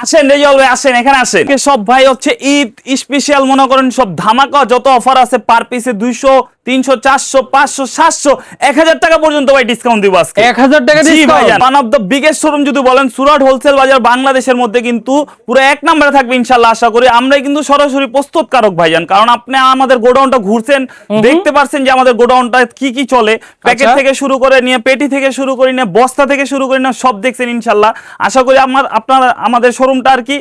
আসেন রেজাউল ভাই, আসেন এখানে আসেন। সব ভাই হচ্ছে ঈদ স্পেশাল মনে করেন সব ধামাকা যত অফার আছে পার পিসে 200 300 400 500 700 1000 টাকা পর্যন্ত ভাই ডিসকাউন্ট দিব আজকে। 1000 টাকা discount. One of the biggest showroom যদি বলেন সুরাট হোলসেল বাজার বাংলাদেশের মধ্যে কিন্তু পুরো এক নম্বরে থাকবে ইনশাআল্লাহ আশা করি। আমরাই কিন্তু সরাসরি প্রস্তুতকারক ভাইজান, কারণ আপনি আমাদের গোডাউনটা ঘুরছেন, দেখতে পারছেন যে আমাদের গোডাউনটা কি কি চলে, প্যাকেট থেকে শুরু করে নিয়ে পেটি থেকে শুরু করে নিয়ে বস্তা থেকে শুরু করে নিয়ে সব দেখছেন ইনশাআল্লাহ আশা করি। আপনারা আমাদের শোরুমটা আর কি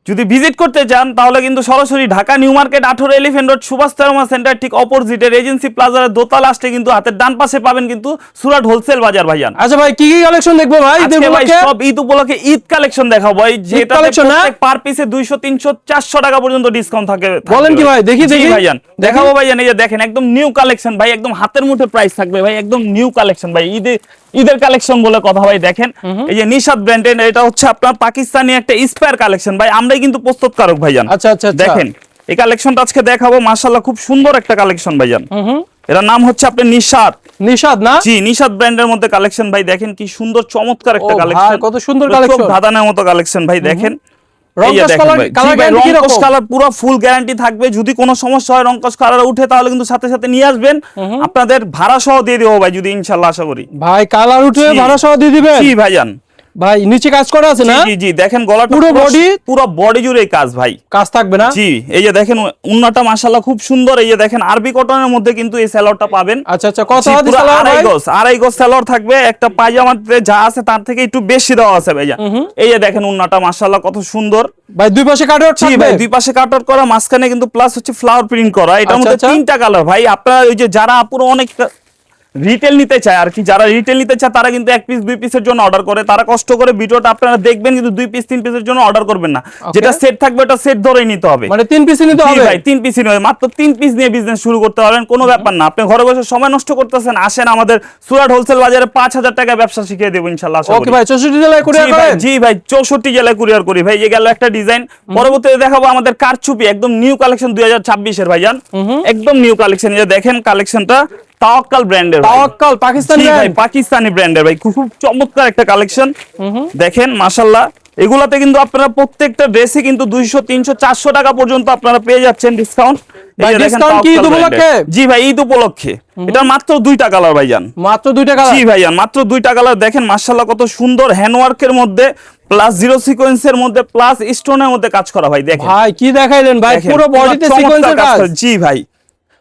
যদি ভিজিট করতে চান তাহলে কিন্তু সরাসরি Dhaka new market 18 elephant road Subhash তারমা সেন্টার ঠিক অপোজিটে রেজেন্সি প্লাজার দোতলা আসতে কিন্তু হাতের ডান পাশে পাবেন কিন্তু সুরাট হোলসেল বাজার ভাইজান। আচ্ছা ভাই কি কি কালেকশন দেখবো ভাই? আজকে ভাই সব ঈদ উপলক্ষে ঈদ কালেকশন দেখাবো ভাই, যেটা প্রত্যেক পার পিসে 200 300 400 টাকা পর্যন্ত ডিসকাউন্ট থাকে। বলেন কি ভাই? দেখি ভাইজান দেখাবো ভাইজান। এই যে দেখেন একদম নিউ কালেকশন ভাই, একদম হাতের মুঠে প্রাইস থাকবে ভাই, একদম নিউ কালেকশন ভাই, ঈদের কালেকশন বলে কথা ভাই। দেখেন এই যে নিশাদ ব্র্যান্ডের, এটা হচ্ছে আপনার পাকিস্তানি একটা স্পায়ার কালেকশন ভাই, আমরাই কিন্তু প্রস্তুতকারক ভাইজান। আচ্ছা আচ্ছা দেখেন এই কালেকশনটা আজকে দেখাবো, মাশাআল্লাহ খুব সুন্দর একটা কালেকশন ভাইজান। এর নাম হচ্ছে আপনার নিশাদ না? জি, নিশাদ ব্র্যান্ডের মধ্যে কালেকশন ভাই। দেখেন কি সুন্দর চমৎকার একটা কালেকশন, কত সুন্দর কালেকশন, ধাঁধানোর মতো কালেকশন ভাই। দেখেন পুরো ফুল গ্যারান্টি থাকবে, যদি কোনো সমস্যা হয় রংকশ কালার উঠে তাহলে কিন্তু সাথে সাথে নিয়ে আসবেন, আপনাদের ভাড়া সহ দিয়ে দেবো ভাই যদি ইনশাআল্লাহ আশা করি। ভাই কালার উঠে ভাড়া সহ দিয়ে দিবেন? জি ভাইজান। ভাই নিচে কাজ করা আছে না? জি জি দেখেন গলাটা পুরো বডি জুড়ে কাজ ভাই, কাজ থাকবে না? জি এই যে দেখেন উন্নাটা মাশাআল্লাহ খুব সুন্দর। এই যে দেখেন আরবি কটনের মধ্যে কিন্তু এই সালোয়ারটা পাবেন। আচ্ছা আচ্ছা, কত হাত সালোয়ার ভাই? আড়াই গজ সালোয়ার থাকবে, একটা পায়জামাতে যা আছে তার থেকে একটু বেশি দেওয়া আছে ভাইজান। এই যে দেখেন উন্নাটা মাশাআল্লাহ কত সুন্দর ভাই, দুই পাশে কাটওয়ার্ক থাকবে। জি ভাই দুই পাশে কাটওয়ার্ক করা, মাঝখানে কিন্তু প্লাস হচ্ছে ফ্লাওয়ার প্রিন্ট করা। এটার মধ্যে তিনটা কালার ভাই। আপনারা ওই যে যারা পুরো অনেক রিটেল নিতে চায় আর কি, যারা রিটেল নিতে চায় তারা কিন্তু এক পিস দুই পিসের জন্য অর্ডার করে, তারা কষ্ট করে ভিডিওটা আপনারা দেখবেন, কিন্তু দুই পিস তিন পিসের জন্য অর্ডার করবেন না। যেটা সেট থাকবে ওটা সেট ধরেই নিতে হবে, মানে তিন পিস নিতে হবে ভাই। তিন পিসই নয়, মাত্র তিন পিস নিয়ে বিজনেস শুরু করতে পারবেন, কোনো ব্যাপার না। আপনি ঘরে বসে সময় নষ্ট করতেছেন, আসেন আমাদের সুরাট হোলসেল বাজারে 5000 টাকা ব্যবসা শিখিয়ে দেব ইনশাআল্লাহ। ওকে ভাই 64 জেলায় কুরিয়ার করেন? জি ভাই 64 জেলায় কুরিয়ার করি ভাই। এই গেল একটা ডিজাইন, পরবর্তীতে দেখাবো আমাদের কারচুপি একদম নিউ কালেকশন 2026 এর ভাইজান, একদম নিউ কালেকশন। এই দেখেন কালেকশনটা তাওয়াক্কাল ব্র্যান্ডের, তাওয়াক্কাল পাকিস্তানি ব্র্যান্ডের ভাই, খুব চমৎকার একটা কালেকশন। দেখেন মাশাআল্লাহ এগুলাতে কিন্তু আপনারা প্রত্যেকটা ড্রেসে কিন্তু 200 300 400 টাকা পর্যন্ত আপনারা পেয়ে যাচ্ছেন ডিসকাউন্ট। ডিসকাউন্ট কি ঈদ উপলক্ষে? জি ভাই ঈদ উপলক্ষে। এটা মাত্র 2টা কালার ভাইজান, মাত্র 2টা কালার। জি ভাইজান মাত্র 2টা কালার। দেখেন মাশাআল্লাহ কত সুন্দর হ্যান্ডওয়ার্কের মধ্যে প্লাস জিরো সিকোয়েন্সের মধ্যে প্লাস স্টোনের মধ্যে কাজ করা ভাই। দেখেন ভাই কি দেখাইলেন ভাই, পুরো বডিতে সিকোয়েন্সের কাজ। জি ভাই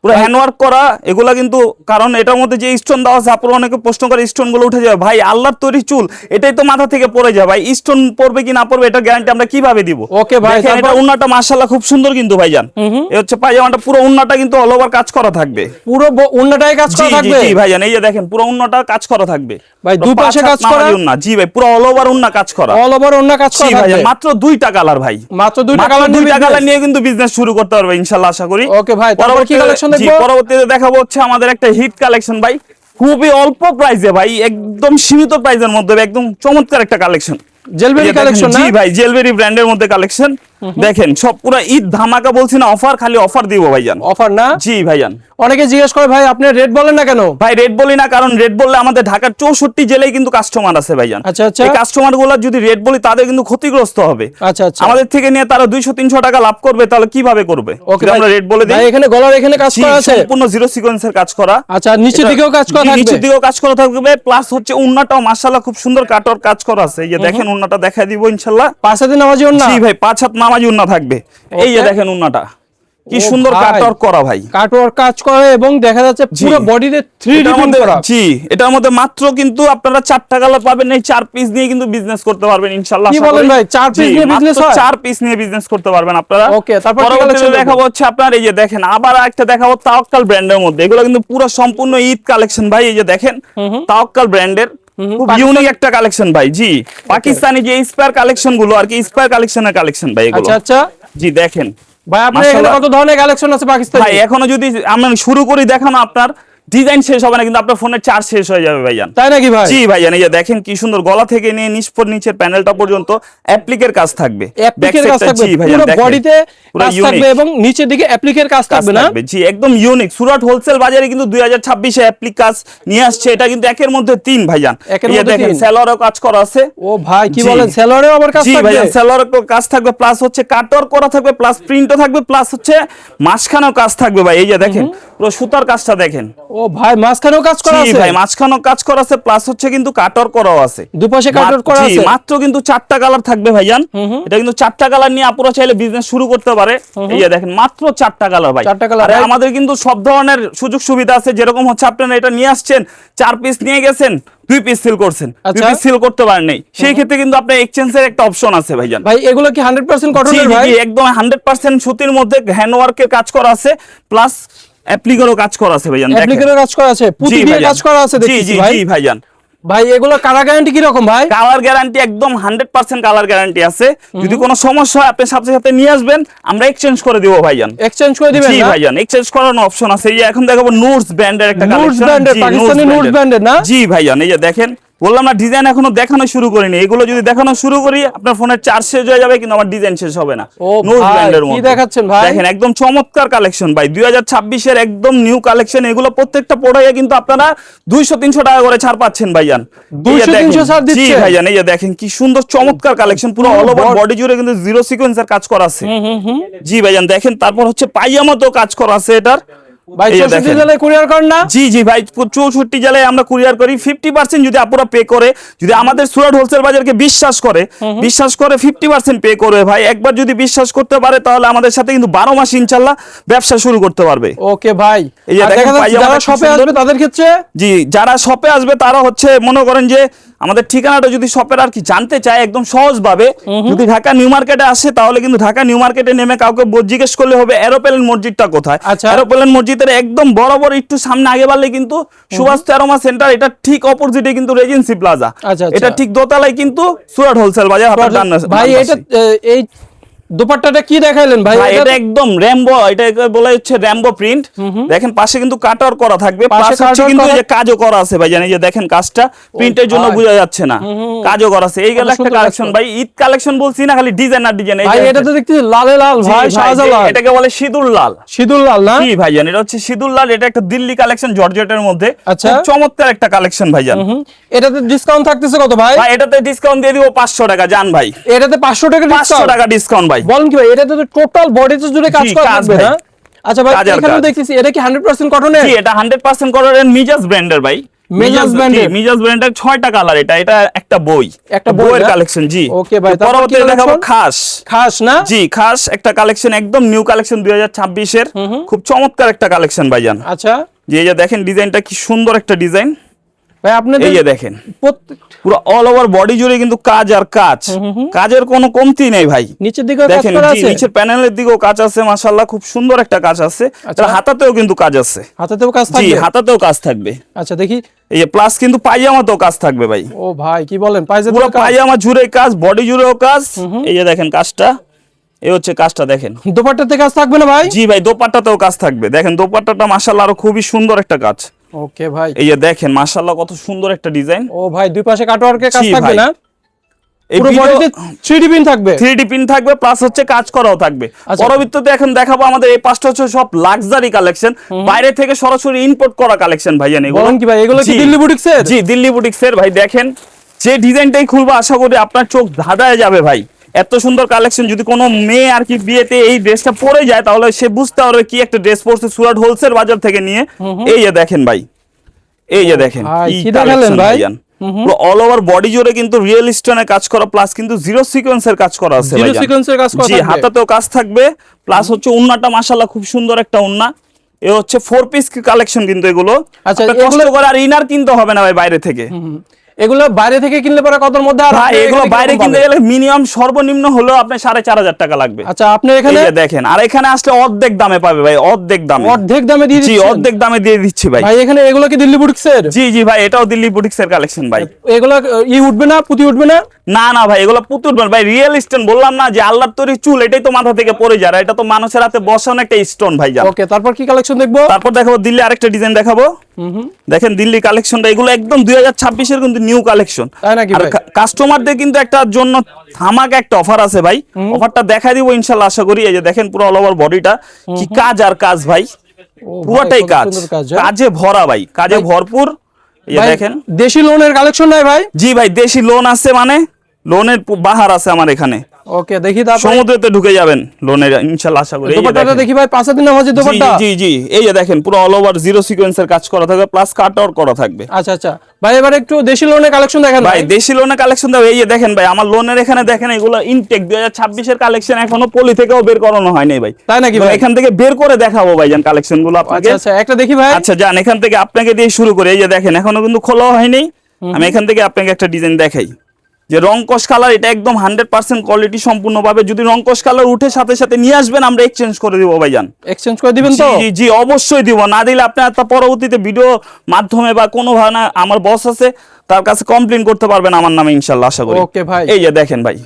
পুরো হ্যান্ডওয়ার্ক করা এগুলা কিন্তু, কারণ এটার মধ্যে যে স্টোন দেওয়া আছে আপনারা অনেকে প্রশ্ন করে স্টোন গুলো উঠে যাবে ভাই, আল্লাহর তৈরি চুল এটাই তো মাথা থেকে পড়ে যায় ভাই, স্টোন পড়বে কি না পড়বে এটা গ্যারান্টি আমরা কিভাবে দিব? ওকে ভাই এটা উন্নাটা মাশাআল্লাহ খুব সুন্দর কিন্তু ভাইজান। এই হচ্ছে পায়জামাটা, পুরো উন্নাটা কিন্তু অল ওভার কাজ করা থাকবে, পুরো উন্নাটাই কাজ করা থাকবে। জি ভাইজান এই যে দেখেন পুরো উন্নাটা কাজ করা থাকবে ভাই, দুই পাশে কাজ করা উন্না। জি ভাই পুরো অল ওভার উন্না কাজ করা, অল ওভার উন্না কাজ করা ভাই। মাত্র 2টা কালার ভাই, মাত্র 2টা কালার নিয়ে কিন্তু বিজনেস শুরু করতে পারবে ইনশাআল্লাহ আশা করি। ওকে ভাই পরবর্তী কালেকশন দেখব। পরবর্তীতে দেখাবো হচ্ছে আমাদের একটা হিট কালেকশন ভাই, খুবই অল্প প্রাইসে ভাই, একদম সীমিত প্রাইসের মধ্যে একদম চমৎকার একটা কালেকশন। জেলবেরি কালেকশন না? জি ভাই জেলবেরি ব্র্যান্ডের মধ্যে কালেকশন। দেখেন সব পুরো ঈদ ধামাকা, বলছি না অফার, খালি অফার দিব ভাইজান। অফার না? জি ভাইজান। অনেকে জিজ্ঞেস করে ভাই আপনি রেট বলেন না কেন? ভাই রেট বলি না কারণ রেট বললে আমাদের ঢাকার 64 জেলায় কিন্তু কাস্টমার আছে ভাইজান। আচ্ছা আচ্ছা, এই কাস্টমারগুলো যদি রেট বলি তাদের কিন্তু ক্ষতিগ্রস্ত হবে। আচ্ছা আচ্ছা, আমাদের থেকে নিয়ে তারা 200 300 টাকা লাভ করবে, তাহলে কিভাবে করবে? ওকে আমরা রেট বলে দিই। ভাই এখানে গলার এখানে কাজ করা আছে, সম্পূর্ণ জিরো সিকোয়েন্সের কাজ করা। আচ্ছা নিচের দিকেও কাজ করা থাকবে? নিচের দিকেও কাজ করা থাকবে, প্লাস হচ্ছে উন্নাটাও মাশাআল্লাহ খুব সুন্দর কাটওয়ার্ক কাজ করা আছে। এই যে দেখেন উন্নাটা দেখাই দিব ইনশাআল্লাহ। 5 হাতে নামাজি উন্না? জি ভাই 5 হাত নামাজি উন্না থাকবে। এই যে দেখেন উন্নাটা কি সুন্দর কাটওয়ার্ক করা ভাই, কাটওয়ার্ক কাজ করে এবং দেখা যাচ্ছে পুরো বডিতে 3D প্রিন্ট করা। জি এটার মধ্যে মাত্র কিন্তু আপনারা 4টা কালার পাবেন, এই 4 পিস নিয়ে কিন্তু বিজনেস করতে পারবেন ইনশাআল্লাহ। কি বলেন ভাই 4 পিস নিয়ে বিজনেস হয়? 4 পিস নিয়ে বিজনেস করতে পারবেন আপনারা। ওকে তারপর কি কালেকশন দেখাবো হচ্ছে আপনার, এই যে দেখেন আবার একটা দেখাবো তাওয়াক্কাল ব্র্যান্ডের মধ্যে, এগুলো কিন্তু পুরো সম্পূর্ণ ঈদ কালেকশন ভাই। এই যে দেখেন তাওয়াক্কাল ব্র্যান্ডের খুব ইউনিক একটা কালেকশন ভাই। জি পাকিস্তানি যে স্পায়ার কালেকশন গুলো আর কি, স্পায়ার কালেকশনের কালেকশন ভাই এগুলো। আচ্ছা আচ্ছা জি দেখেন ভাই আপনার এখানে কত ধরনের কালেকশন আছে পাকিস্তানি? ভাই এখনো যদি আমরা শুরু করি দেখানো আপনার, ডিজাইন শেষ হবে না, কিন্তু আপনার ফোনের চার্জ শেষ হয়ে যাবে ভাইজান। তাই নাকি ভাই? জি ভাইজান, এই যে দেখেন কি সুন্দর, গলা থেকে নিয়ে নিচের প্যানেলটা পর্যন্ত অ্যাপ্লিকের কাজ থাকবে। অ্যাপ্লিকের কাজ থাকবে, পুরো বডিতে কাজ থাকবে এবং নিচের দিকে অ্যাপ্লিকের কাজ থাকবে না? জি, একদম ইউনিক। সুরাট হোলসেল বাজারে কিন্তু 2026 এ অ্যাপ্লিক কাজ নিয়ে আসছে। এটা কিন্তু একের মধ্যে 3 ভাইজান। এই দেখেন সেলরেও কাজ করা আছে। ও ভাই কি বলেন, সেলরেও আবার কাজ থাকবে? জি ভাইজান, সেলরেও কাজ থাকবে, প্লাস হচ্ছে কাটওয়ার করা থাকবে, প্লাস প্রিন্টও থাকবে, প্লাস হচ্ছে মাঝখানেও কাজ থাকবে ভাই। এই যে দেখেন পুরো সুতার কাজটা দেখেন। ও ভাই মাঝখানেও কাজ করা আছে? জি ভাই, মাঝখানেও কাজ করা আছে, প্লাস হচ্ছে কিন্তু কাটওয়ার করাও আছে, দুপাশে কাটওয়ার করা আছে। মাত্র কিন্তু 4টা কালার থাকবে ভাইজান। এটা কিন্তু 4টা কালার নিয়ে আপুরা চাইলে বিজনেস শুরু করতে পারে। এই যে দেখেন মাত্র 4টা কালার ভাই। 4টা কালার। আর আমাদের কিন্তু সব ধরনের সুযোগ সুবিধা আছে, যেরকম হচ্ছে আপনারা এটা নিয়ে আসছেন, 4 পিস নিয়ে গেছেন, 2 পিস সেল করছেন, 2 পিস সেল করতে পারেন নাই, সেই ক্ষেত্রে কিন্তু আপনার এক্সচেঞ্জের একটা অপশন আছে ভাইজান। ভাই এগুলো কি 100% কটনের ভাই? জি, একদম 100% সুতির মধ্যে হ্যান্ডওয়ার্কের কাজ করা আছে, প্লাস অ্যাপ্লিকেরও কাজ করা আছে ভাইজান। অ্যাপ্লিকেরও কাজ করা আছে, পুঁতি দিয়ে কাজ করা আছে দেখছি ভাই। জি ভাইজান। ভাই এগুলো কালার গ্যারান্টি কি রকম ভাই? কালার গ্যারান্টি একদম 100% কালার গ্যারান্টি আছে। যদি কোনো সমস্যা হয় আপনি সাথে সাথে নিয়ে আসবেন, আমরা এক্সচেঞ্জ করে দিব ভাইজান। এক্সচেঞ্জ করে দিবেন? জি ভাইজান, এক্সচেঞ্জ করার অপশন আছে। এই যে এখন দেখাবো নুটস ব্র্যান্ডের একটা কালেকশন। নুটস ব্র্যান্ডের, পাকিস্তানি নুটস ব্র্যান্ডের না? জি ভাইজান, এই যে দেখেন, বললাম না ডিজাইন এখনো দেখানো শুরু করিনি। এগুলো যদি দেখানো শুরু করি আপনার ফোনের চার্জ শেষ হয়ে যাবে, কিন্তু আমার ডিজাইন শেষ হবে না। নুটস ব্র্যান্ডের মধ্যে কি দেখাচ্ছেন ভাই? দেখেন একদম চমৎকার কালেকশন ভাই, 2026 এর একদম নিউ কালেকশন। এগুলো প্রত্যেকটা প্রোডাক্টে কিন্তু আপনারা 200-300 টাকা করে ছাড় পাচ্ছেন ভাইজান। 200-300 ছাড় দিচ্ছে? জি ভাইজান, এই যে দেখেন কি সুন্দর চমৎকার কালেকশন, পুরো অল ওভার বডি জুড়ে কিন্তু জিরো সিকোয়েন্সের কাজ করা আছে। জি ভাইজান দেখেন, তারপর হচ্ছে পায়জামাতেও কাজ করা আছে এটার। ভাই 64 জেলায় কুরিয়ার করেন না? জি ভাই, 64 জেলায় আমরা কুরিয়ার করি। 50% যদি আপুরা পে করে, যদি আমাদের সুরাট হোলসেল বাজারকে বিশ্বাস করে 50% পে করবে ভাই। একবার যদি বিশ্বাস করতে পারে তাহলে আমাদের সাথে কিন্তু 12 মাস ইনশাআল্লাহ ব্যবসা শুরু করতে পারবে। ওকে ভাই। এই যে দেখেন যারা শপে আসবে তাদের ক্ষেত্রে? জি, যারা শপে আসবে তারা হচ্ছে মনে করেন যে আমাদের ঠিকানাটা যদি শপের আর কি জানতে চায় একদম সহজভাবে, যদি ঢাকা নিউ মার্কেটে আসে তাহলে কিন্তু ঢাকা নিউ মার্কেটে নেমে কাউকে জিজ্ঞেস করলে হবে এরোপ্লেন মসজিদটা কোথায়। এরোপ্লেন মসজিদের একদম বরাবর একটু সামনে আগে বাড়লে কিন্তু সুভাষ তেরোমা সেন্টার, এটা ঠিক অপোজিটে কিন্তু রেজেন্সি প্লাজা, এটা ঠিক দোতলায় কিন্তু সুরাট হোলসেল বাজার। ভাই এটা এই দোপাট্টাটা কি দেখাইলেন ভাই? এটা একদম র‍্যাম্বো, এটা বলা হচ্ছে র‍্যাম্বো প্রিন্ট। দেখেন পাশে কিন্তু কাটওয়ার করা থাকবে, পাশে হচ্ছে কিন্তু এই যে কাজও করা আছে ভাই। জানেন এই যে দেখেন কাজটা প্রিন্টের জন্য বোঝা যাচ্ছে না, কাজও করা আছে। এই গেল একটা কালেকশন ভাই, ঈদ কালেকশন বলছি না, খালি ডিজাইন আর ডিজাইন। ভাই এটা তো দেখতেছি লালে লাল ভাই, শাহজালাল। এটাকে বলে সিঁদুর লাল। সিঁদুর লাল না? জি ভাইজান, এটা হচ্ছে সিঁদুর লাল। এটা একটা দিল্লি কালেকশন জর্জেটের মধ্যে, খুব চমৎকার একটা কালেকশন ভাইজান। এটাতে ডিসকাউন্ট থাকতেছে কত ভাই? ভাই এটাতে ডিসকাউন্ট দিয়ে দিব 500 টাকা। জান ভাই এটাতে 500 টাকা ডিসকাউন্ট? 500 টাকা ডিসকাউন্ট ভাই। বলেন কি ভাই, এটাতে তো টোটাল বডিতে জুড়ে কাজ করা থাকবে না? আচ্ছা ভাই, এখানে দেখতেছি এটা কি 100% কটনের? জি, এটা 100% কটনের, মিজাজ ব্র্যান্ডের ভাই। মিজাজ ব্র্যান্ডের, মিজাজ ব্র্যান্ডের 6টা কালার। এটা একটা বই, একটা বইয়ের কালেকশন। জি ওকে ভাই, পরবর্তীতে দেখাবো খাস। খাস না? জি, খাস একটা কালেকশন, একদম নিউ কালেকশন 2026 এর, খুব চমৎকার একটা কালেকশন ভাইজান। আচ্ছা, যে এই যে দেখেন ডিজাইনটা কি সুন্দর একটা ডিজাইন ভাই। আপনাদের এই যে দেখেন পুরো অল ওভার বডি জুড়ে কিন্তু কাজ আর কাজ, কাজের কোনো কমতি নেই ভাই। নিচের দিকেও কাজ করা আছে, নিচের প্যানেলের দিকেও কাজ আছে, মাশাআল্লাহ খুব সুন্দর একটা কাজ আছে। আর হাতাতেও কিন্তু কাজ আছে, হাতাতেও কাজ থাকবে? জি, হাতাতেও কাজ থাকবে। আচ্ছা দেখি, এই যে প্লাস কিন্তু পায়জামাতেও কাজ থাকবে ভাই। ও ভাই কি বলেন, পুরো পায়জামা জুড়ে কাজ, বডি জুড়েও কাজ। এই যে দেখেন কাজটা, এই হচ্ছে কাজটা দেখেন। দোপাট্টাতে কাজ থাকবে না ভাই? জি ভাই, দোপাট্টাতেও কাজ থাকবে। দেখেন দোপাট্টাটা মাশাআল্লাহ আরো খুবই সুন্দর একটা কাজ। ওকে ভাই, এই যে দেখেন মাশাআল্লাহ কত সুন্দর একটা ডিজাইন। ও ভাই দুই পাশে কাটওয়ার্কের কাজ থাকবে না? পুরো বডিতে 3D পিন থাকবে? 3D পিন থাকবে, প্লাস হচ্ছে কাজ করাও থাকবে। পরবর্তীতে এখন দেখাবো আমাদের এই পাঁচটা হচ্ছে সব লাক্সারি কালেকশন, বাইরে থেকে সরাসরি ইম্পোর্ট করা কালেকশন ভাইজান। এগুলো বলেন কি ভাই, এগুলো কি দিল্লি বুটিক্সের? জি, দিল্লি বুটিক্সের ভাই। দেখেন যে ডিজাইনটাই খুলবো আশা করি আপনার চোখ ধাঁধায় যাবে ভাই। এত সুন্দর কালেকশন, যদি কোনো মেয়ে আর কি বিয়েতে এই ড্রেসটা পরে যায় তাহলে সে বুঝতে পারবে কি একটা ড্রেস পরছে সুরাট হোলসেল বাজার থেকে নিয়ে। এই যে দেখেন ভাই, এই যে দেখেন কি দেখালেন ভাই, পুরো অল ওভার বডি জুড়ে কিন্তু রিয়েল স্টোনের কাজ করা, প্লাস কিন্তু জিরো সিকোয়েন্সের কাজ করা আছে ভাই। জিরো সিকোয়েন্সের কাজ করা জি, হাতাতেও কাজ থাকবে, প্লাস হচ্ছে ওন্নাটা মাশাআল্লাহ খুব সুন্দর একটা ওন্না। এ হচ্ছে 4 পিস কালেকশন কিন্তু এগুলো। আচ্ছা, কষ্ট করে আর ইনার কিনতে হবে না ভাই বাইরে থেকে। এগুলো বাইরে থেকে কিনলে পরে কতর মধ্যে? আর এগুলো বাইরে কিনতে গেলে মিনিমাম সর্বনিম্ন হলো আপনার 4500 টাকা লাগবে। আচ্ছা, আপনি এখানে দেখেন, আর এখানে আসলে অর্ধেক দামে পাবে ভাই, অর্ধেক দামে। অর্ধেক দামে দিয়ে দিচ্ছি? জি, অর্ধেক দামে দিয়ে দিচ্ছি ভাই। ভাই এখানে এগুলো কি দিল্লি বুটিক্সের? জি জি ভাই, এটাও দিল্লি বুটিক্সের কালেকশন ভাই। এগুলো উঠবে না, পুঁতি উঠবে না? না না ভাই, এগুলো পুঁতি উঠবে ভাই, রিয়েল স্টোন। বললাম না যে আল্লাহর তৈরি চুল, এটাই তো মাথা থেকে পড়ে যায়, এটা তো মানুষের হাতে বসানো একটা স্টোন ভাই। ওকে, তারপর কি কালেকশন দেখবো? তারপর দেখাবো দিল্লি আরেকটা ডিজাইন দেখাবো। দেখেন দিল্লি কালেকশনটা, এগুলো একদম 2026 এর কিন্তু নিউ কালেকশন। আর কাস্টমারদের কিন্তু একটা জন্য ধামাকা একটা অফার আছে ভাই, অফারটা দেখাই দিব ইনশাআল্লাহ আশা করি। এই যে দেখেন পুরো অল ওভার বডিটা কি কাজ আর কাজ ভাই, পুরোটাই কাজ, কাজে ভরা ভাই, কাজে ভরপুর। এই যে দেখেন দেশি লোনের কালেকশন নাই ভাই? জি ভাই দেশি লোন আছে, মানে লোনের বাহার আছে আমার এখানে। ওকে দেখি তারপর সমুদ্রেতে ঢুকে যাবেন লোনের ইনশাআল্লাহ আশা করি। দোপাট্টাটা দেখি ভাই, 5 দিন নামাজি দোপাট্টা। জি জি এই যে দেখেন পুরো অল ওভার জিরো সিকোয়েন্সের কাজ করা থাকবে, প্লাস কাট আউট করা থাকবে। আচ্ছা আচ্ছা ভাই, এবার একটু দেশি লোনের কালেকশন দেখেন ভাই। দেশি লোনের কালেকশন দাও, এই যে দেখেন ভাই আমার লোনের এখানে দেখেন এগুলো ইনটেক 2026 এর কালেকশন, এখনো পলি থেকেও বের করানো হয়নি ভাই। তাই নাকি ভাই? এখান থেকে বের করে দেখাবো ভাইজান কালেকশন গুলো আপনাকে। আচ্ছা একটা দেখি ভাই। আচ্ছা যান এখান থেকে আপনাকে দিয়ে শুরু করে। এই যে দেখেন এখনো কিন্তু খোলা হয়নি, আমি এখান থেকে আপনাকে একটা ডিজাইন দেখাই। যে রংকশ কালার, এটা একদম 100% কোয়ালিটি সম্পূর্ণ ভাবে। যদি রংকশ কালার উঠে সাথে সাথে নিয়ে আসবেন, আমরা এক্সচেঞ্জ করে দিব ভাইজান। এক্সচেঞ্জ করে দিবেন তো? জি জি অবশ্যই দিব, না দিলে আপনার তা পরবর্তীতে ভিডিও মাধ্যমে বা কোনো ভাবে আমার বস আছে তার কাছে কমপ্লেইন করতে পারবেন আমার নামে ইনশাআল্লাহ আশা করি। ওকে ভাই। এই যে দেখেন ভাই,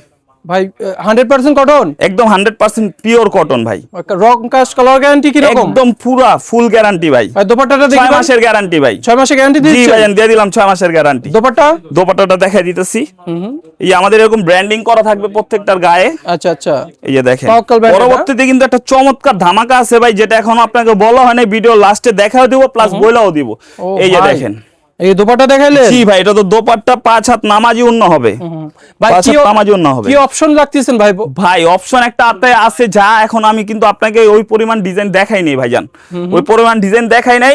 ভাই 100% কটন, একদম 100% পিওর কটন ভাই। রংকশ কালার গ্যারান্টি কি রকম? একদম পুরা ফুল গ্যারান্টি ভাই। ভাই দোপাট্টাটা দেখি, 6 মাসের গ্যারান্টি ভাই। 6 মাসের গ্যারান্টি দিচ্ছেন? জি ভাইজান দিয়ে দিলাম 6 মাসের গ্যারান্টি। দোপাট্টাটা দেখাই দিতেছি। এই যে আমাদের এরকম ব্র্যান্ডিং করা থাকবে প্রত্যেকটার গায়ে। আচ্ছা আচ্ছা এই যে দেখেন পরবর্তীতে কিন্তু একটা চমৎকার ধামাকা আছে ভাই, যেটা এখনো আপনাকে বলা হয়নি, ভিডিও লাস্টে দেখাও দিব প্লাস বইলাও দিব। এই যে দেখেন এই দোপাট্টা দেখাইলে? জি ভাই এটা তো দোপাট্টা 5 হাত নামাজি উন্ন হবে ভাই। 5 হাত নামাজি উন্ন হবে। কি অপশন রাখতেছেন ভাই? ভাই অপশন একটা আছে যা এখন আমি কিন্তু আপনাকে ওই পরিমাণ ডিজাইন দেখাই নাই ভাইজান, ওই পরিমাণ ডিজাইন দেখাই নাই।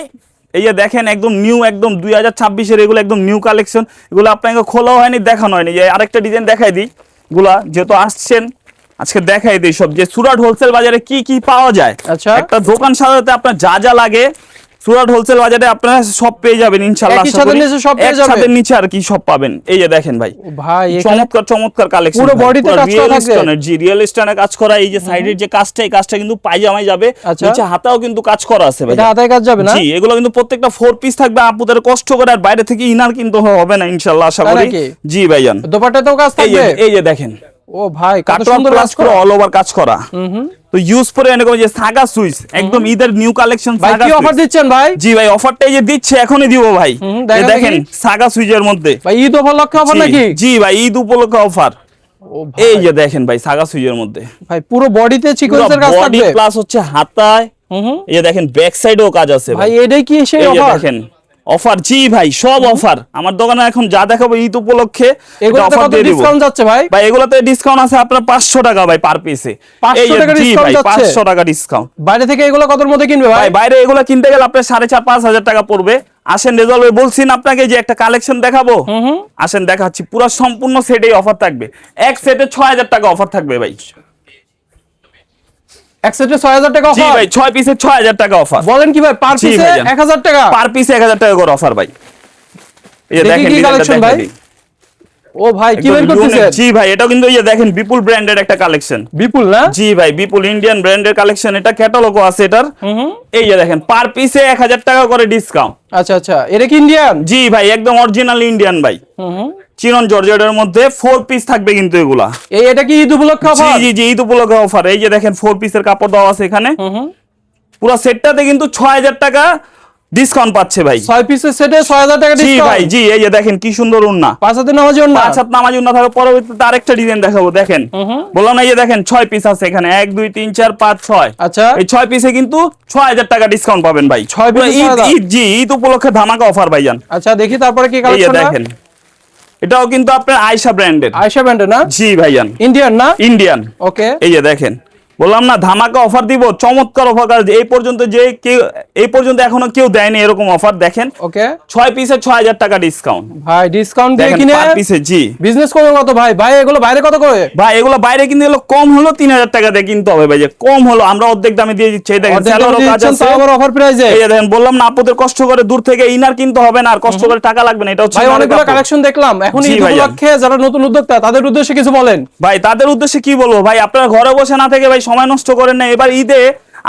এই যে দেখেন একদম নিউ, একদম 2026 এর এগুলো একদম নিউ কালেকশন, এগুলো আপনাকে খোলাও হয়নি দেখানো হয়নি। যে আরেকটা ডিজাইন দেখাই দিই, এগুলা যেহেতু আসছেন আজকে দেখাই দিই সব, যে সুরাট হোলসেল বাজারে কি কি পাওয়া যায়। আচ্ছা একটা দোকান সাজাতে আপনার যা যা লাগে সুরাট হোলসেল বাজারে আপনারা সব পেয়ে যাবেন ইনশাআল্লাহ। একসাথে নিচে আর কি সব পাবেন। এই যে দেখেন ভাই, ভাই চমৎকার চমৎকার কালেকশন, পুরো বডিতে কাজ করা থাকবে। জি রিয়েল স্টোনে কাজ করা। এই যে সাইডের যে কাজটা, এই কাজটা কিন্তু পায়জামায় যাবে, নিচে হাতাও কিন্তু কাজ করা আছে ভাই। এটা হাতায় কাজ যাবে না? জি এগুলো কিন্তু প্রত্যেকটা 4 পিস থাকবে, আপুদের কষ্ট করে আর বাইরে থেকে ইনার কিন্তু হবে না ইনশাআল্লাহ আশা করি। জি ভাইজান দোপাট্টাতেও কাজ থাকবে। এই যে দেখেন ও ভাই কত কাটওয়ার্ক সুন্দর কাজ করা, অল ওভার কাজ করা। তো ইউজ করে এনে যে সাগা সুইচ একদম ঈদের নিউ কালেকশন। ভাই কি অফার দিচ্ছেন ভাই? জি ভাই অফারটা এই যে দিচ্ছে, এখনই দিব ভাই। এই দেখেন সাগা সুইচের মধ্যে ভাই ঈদ উপলক্ষে অফার নাকি? জি ভাই ঈদ উপলক্ষে অফার। এই যে দেখেন ভাই সাগা সুইচের মধ্যে ভাই পুরো বডিতে সিকোয়েন্সের কাজ থাকবে, বডি প্লাস হচ্ছে হাতায়। এই যে দেখেন ব্যাক সাইডেও কাজ আছে ভাই। এটাই কি সেই অফার? দেখেন অফার। জি ভাই সব অফার আমার দোকানে এখন যা দেখাবো ঈদ উপলক্ষে এগুলোতে কত ডিসকাউন্ট যাচ্ছে ভাই? ভাই এগুলোতে ডিসকাউন্ট আছে আপনার 500 টাকা ভাই পার পিসে। 500 টাকা ডিসকাউন্ট যাচ্ছে? 500 টাকা ডিসকাউন্ট। বাইরে থেকে এগুলো কতর মধ্যে কিনবে ভাই? বাইরে এগুলো কিনতে গেলে আপনার 4.5-5 টাকা পড়বে। আসেন রেজাল্ট ভাই, বলছিন আপনাকে যে একটা কালেকশন দেখাবো, আসেন দেখাচ্ছি। পুরো সম্পূর্ণ সেটেই অফার থাকবে, এক সেটে 6000 টাকা অফার থাকবে ভাই। এক সেটে 6000 টাকা অফার? জি ভাই 6 পিসে 6000 টাকা অফার। বলেন কি ভাই? পার পিসে 1000 টাকা? পার পিসে 1000 টাকা করে অফার ভাই। এই দেখেন কি কালেকশন ভাই? ও ভাই কি বের করতেছেন? জি ভাই এটা কিন্তু এই যে দেখেন বিপুল ব্র্যান্ডের একটা কালেকশন। বিপুল না? জি ভাই বিপুল ইন্ডিয়ান ব্র্যান্ডের কালেকশন, এটা ক্যাটালগও আছে এটার। এই যে দেখেন পার পিসে 1000 টাকা করে ডিসকাউন্ট। আচ্ছা আচ্ছা এটা কি ইন্ডিয়ান? জি ভাই একদম অরিজিনাল ইন্ডিয়ান ভাই। চিনন জর্জেটের মধ্যে 4 পিস থাকবে কিন্তু এগুলা। এটা কি ঈদ উপলক্ষে অফার? জি জি জি ঈদ উপলক্ষে অফার। এই যে দেখেন 4 পিসের কাপড় দেওয়া আছে এখানে। পুরো সেটটাতে কিন্তু 6000 টাকা ডিসকাউন্ট পাচ্ছে ভাই। 6 পিসের সেটে 6000 টাকা ডিসকাউন্ট। জি ভাই জি এই যে দেখেন কি সুন্দর ওন্না, 5 হাতে নামাজি ওন্না। 5 হাত নামাজি ওন্না থাকবে। পরবর্তীতে আরেকটা ডিজাইন দেখাবো, দেখেন বললাম না এই যে দেখেন 6 পিস আছে এখানে, 1 2 3 4 5 6। আচ্ছা এই 6 পিসে কিন্তু 6000 টাকা ডিসকাউন্ট পাবেন ভাই। 6 পিসে 6000। ঈদ জি ঈদ উপলক্ষে ধামাকা অফার ভাইজান। আচ্ছা দেখি তারপরে কি কালেকশন। এই দেখেন এটাও কিন্তু আপনার আয়েশা ব্র্যান্ডের। আয়েশা ব্র্যান্ডের না? জি ভাইজান ইন্ডিয়ান না? ইন্ডিয়ান। ওকে এই যে দেখেন বললাম না ধামাকা অফার দিব, চমৎকার অফার। এই পর্যন্ত যে কেউ এই পর্যন্ত এখনো কেউ দেয়নি এরকম অফার। দেখেন ওকে 6 পিসে 6000 টাকা ডিসকাউন্ট ভাই। ডিসকাউন্ট দিয়ে কিনে পার পিসে জি বিজনেস করবে কত ভাই? ভাই এগুলো বাইরে কত করে ভাই? এগুলো বাইরে কিনতে গেলে কম হলো 3000 টাকা দিয়ে কিনতে হবে ভাই। যে কম হলো আমরা অর্ধেক দামে দিয়ে দিচ্ছি। এই দেখেন সেলরও কাজ আছে আবার অফার প্রাইসে। এই দেখেন বললাম না আপনাদের কষ্ট করে দূর থেকে ইনার কিনতে হবে না, আর কষ্ট করে টাকা লাগবে না। এটা হচ্ছে ভাই অনেকগুলো কালেকশন দেখলাম। এখন ঈদ উপলক্ষে যারা নতুন উদ্যোক্তা তাদের উদ্দেশ্যে কিছু বলেন ভাই। তাদের উদ্দেশ্যে কি বলবো ভাই, আপনারা ঘরে বসে না থেকে ভাই সময় নষ্ট করেন না। এবার ঈদে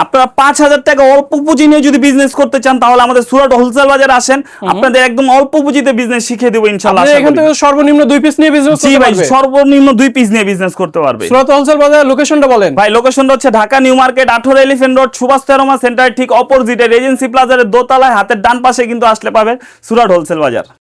আপনারা 5,000 টাকা অল্প পুঁজি নিয়ে যদি বিজনেস করতে চান তাহলে আমাদের সুরাট হোলসেল বাজারে আসেন, আপনাদের একদম অল্প পুঁজিতে বিজনেস শিখিয়ে দেব ইনশাআল্লাহ। এখান থেকে সর্বনিম্ন 2 পিস নিয়ে বিজনেস করতে পারবে। জি ভাই, সর্বনিম্ন 2 পিস নিয়ে বিজনেস করতে পারবে। সুরাট হোলসেল বাজার লোকেশনটা বলেন ভাই। লোকেশনটা হচ্ছে Dhaka new market 18 elephant road Subhash তেরোমা সেন্টার ঠিক অপোজিটে রেজেন্সি প্লাজার দোতলায় হাতের ডান পাশে কিন্তু আসলে পাবেন সুরাট হোলসেল বাজার।